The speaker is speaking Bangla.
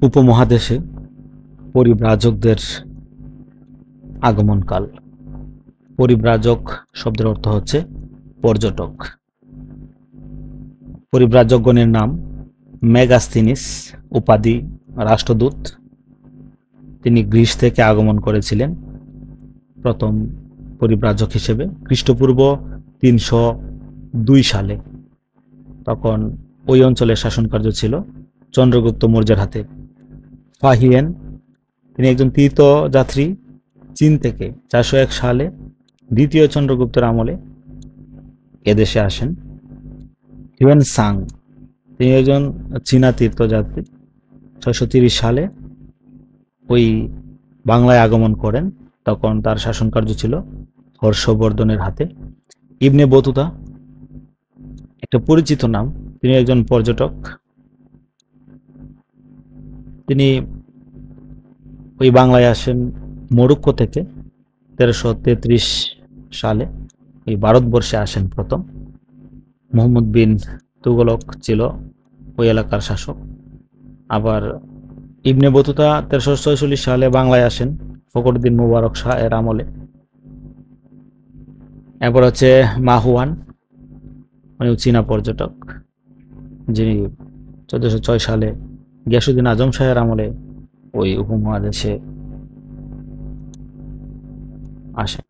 উপমহাদেশে পরিব্রাজকদের আগমনকাল। পরিব্রাজক শব্দের অর্থ হচ্ছে পর্যটক। পরিব্রাজকগণের নাম মেগাস্থিনিস, উপাধি রাষ্ট্রদূত। তিনি গ্রিস থেকে আগমন করেছিলেন প্রথম পরিব্রাজক হিসেবে খ্রিস্টপূর্ব 302 সালে। তখন ওই অঞ্চলের শাসনকার্য ছিল চন্দ্রগুপ্ত মৌর্যের হাতে। ফাহিয়েন, তিনি একজন তীর্থযাত্রী, চীন থেকে 401 সালে দ্বিতীয় চন্দ্রগুপ্তের আমলে এদেশে আসেন। হিউয়েন সাং, তিনি একজন চীনা তীর্থযাত্রী, 630 সালে ওই বাংলায় আগমন করেন। তখন তার শাসনকার্য ছিল হর্ষবর্ধনের হাতে। ইবনে বতুতা, একটা পরিচিত নাম, তিনি একজন পর্যটক। তিনি ওই বাংলায় আসেন মরক্কো থেকে 1333 সালে এই ভারতবর্ষে আসেন প্রথম। মুহাম্মদ বিন তুগলক ছিল ওই এলাকার শাসক। আবার ইবনে বতুতা 1346 সালে বাংলায় আসেন ফখরুদ্দিন মুবারক শাহ এর আমলে। এরপর হচ্ছে মাহুয়ান, মানে চীনা পর্যটক, যিনি 1406 সালে গিয়াসুদ্দিন আজম শাহের আমলে ওই উপমহাদেশে আসেন।